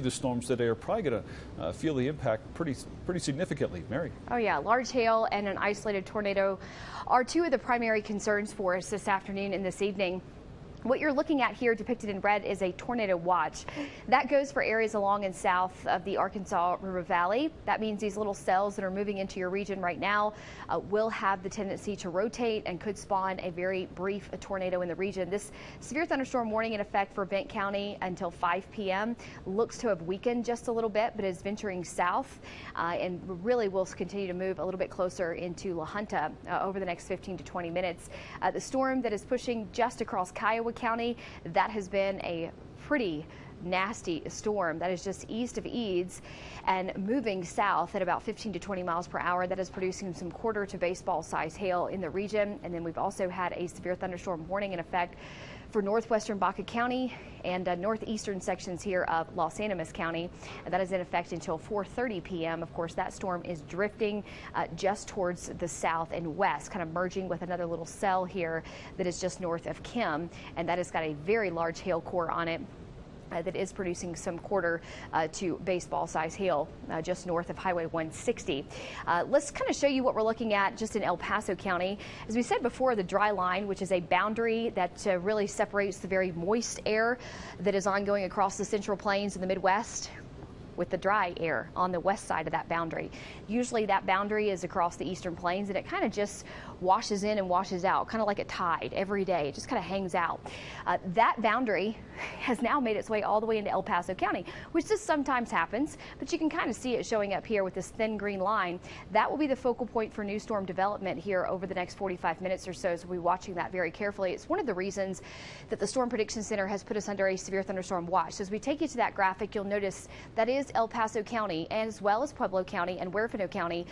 The storms today are probably going to feel the impact pretty significantly. Mary. Oh yeah, large hail and an isolated tornado are two of the primary concerns for us this afternoon and this evening. What you're looking at here depicted in red is a tornado watch. That goes for areas along and south of the Arkansas River Valley. That means these little cells that are moving into your region right now will have the tendency to rotate and could spawn a very brief tornado in the region. This severe thunderstorm warning in effect for Bent County until 5 p.m. looks to have weakened just a little bit, but is venturing south and really will continue to move a little bit closer into La Junta over the next 15 to 20 minutes. The storm that is pushing just across Kiowa County, that has been a pretty nasty storm that is just east of Eads and moving south at about 15 to 20 miles per hour. That is producing some quarter to baseball size hail in the region. And then we've also had a severe thunderstorm warning in effect for northwestern Baca County and northeastern sections here of Los Animas County. And that is in effect until 4:30 p.m. Of course, that storm is drifting just towards the south and west, kind of merging with another little cell here that is just north of Kim. And that has got a very large hail core on it. That is producing some quarter to baseball size hail just north of Highway 160. Let's kind of show you what we're looking at just in El Paso County. As we said before, the dry line, which is a boundary that really separates the very moist air that is ongoing across the Central Plains in the Midwest with the dry air on the west side of that boundary. Usually that boundary is across the eastern plains and it kind of just washes in and washes out, kind of like a tide every day. It just kind of hangs out. That boundary has now made its way all the way into El Paso County, which just sometimes happens, but you can kind of see it showing up here with this thin green line. That will be the focal point for new storm development here over the next 45 minutes or so, so we'll be watching that very carefully. It's one of the reasons that the Storm Prediction Center has put us under a severe thunderstorm watch. So as we take you to that graphic, you'll notice that is El Paso County as well as Pueblo County and Huerfano County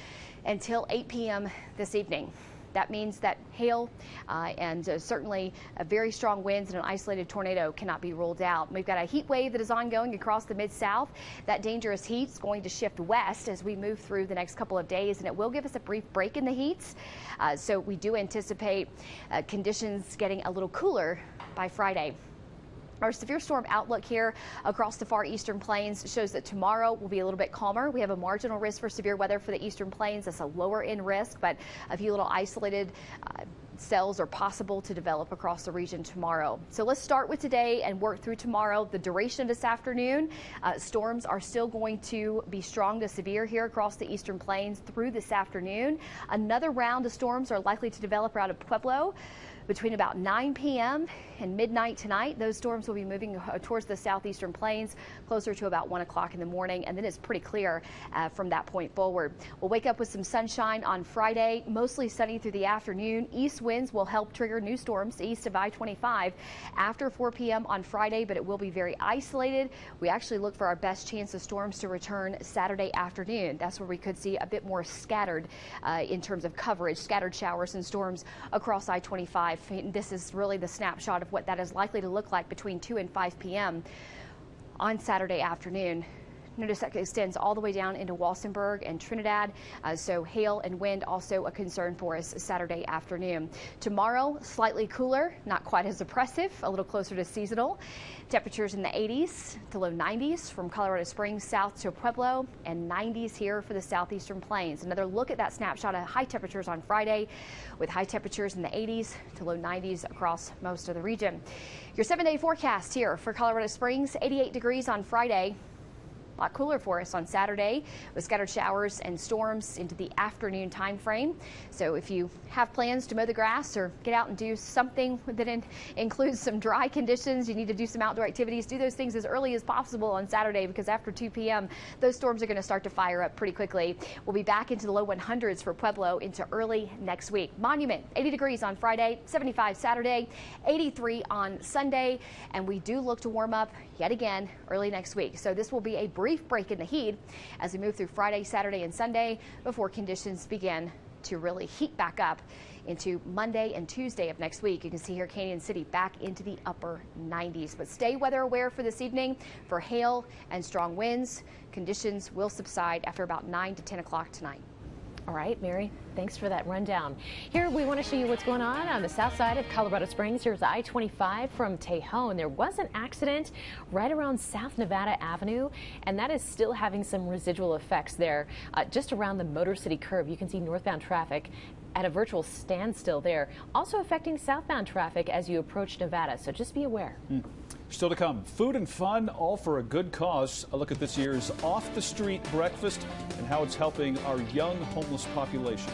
until 8 p.m. this evening. That means that hail and certainly very strong winds and an isolated tornado cannot be ruled out. We've got a heat wave that is ongoing across the Mid-South. That dangerous heat is going to shift west as we move through the next couple of days, and it will give us a brief break in the heats. So we do anticipate conditions getting a little cooler by Friday. Our severe storm outlook here across the far eastern plains shows that tomorrow will be a little bit calmer. We have a marginal risk for severe weather for the eastern plains. That's a lower end risk, but a few little isolated cells are possible to develop across the region tomorrow. So let's start with today and work through tomorrow. The duration of this afternoon, storms are still going to be strong to severe here across the eastern plains through this afternoon. Another round of storms are likely to develop out of Pueblo between about 9 p.m. and midnight tonight. Those storms will be moving towards the southeastern plains closer to about 1 o'clock in the morning, and then it's pretty clear from that point forward. We'll wake up with some sunshine on Friday, mostly sunny through the afternoon. East winds will help trigger new storms east of I-25 after 4 p.m. on Friday, but it will be very isolated. We actually look for our best chance of storms to return Saturday afternoon. That's where we could see a bit more scattered in terms of coverage, scattered showers and storms across I-25. This is really the snapshot of what that is likely to look like between 2 and 5 p.m. on Saturday afternoon. Notice that extends all the way down into Walsenburg and Trinidad, so hail and wind also a concern for us Saturday afternoon. Tomorrow, slightly cooler, not quite as oppressive, a little closer to seasonal. Temperatures in the 80s to low 90s from Colorado Springs south to Pueblo, and 90s here for the southeastern plains. Another look at that snapshot of high temperatures on Friday, with high temperatures in the 80s to low 90s across most of the region. Your 7-day forecast here for Colorado Springs, 88 degrees on Friday. A lot cooler for us on Saturday with scattered showers and storms into the afternoon time frame. So if you have plans to mow the grass or get out and do something that includes some dry conditions, you need to do some outdoor activities, do those things as early as possible on Saturday, because after 2 p.m. those storms are going to start to fire up pretty quickly. We'll be back into the low 100s for Pueblo into early next week. Monument, 80 degrees on Friday, 75 Saturday, 83 on Sunday, and we do look to warm up yet again early next week. So this will be a brief break in the heat as we move through Friday, Saturday, and Sunday before conditions begin to really heat back up into Monday and Tuesday of next week. You can see here Canyon City back into the upper 90s. But stay weather aware for this evening for hail and strong winds. Conditions will subside after about 9 to 10 o'clock tonight. All right, Mary, thanks for that rundown. Here we want to show you what's going on the south side of Colorado Springs. Here's I-25 from Tejon. There was an accident right around South Nevada Avenue, and that is still having some residual effects there. Just around the Motor City curve, you can see northbound traffic at a virtual standstill there. Also affecting southbound traffic as you approach Nevada, so just be aware. Still to come, food and fun, all for a good cause. A look at this year's Off the Street breakfast and how it's helping our young homeless population.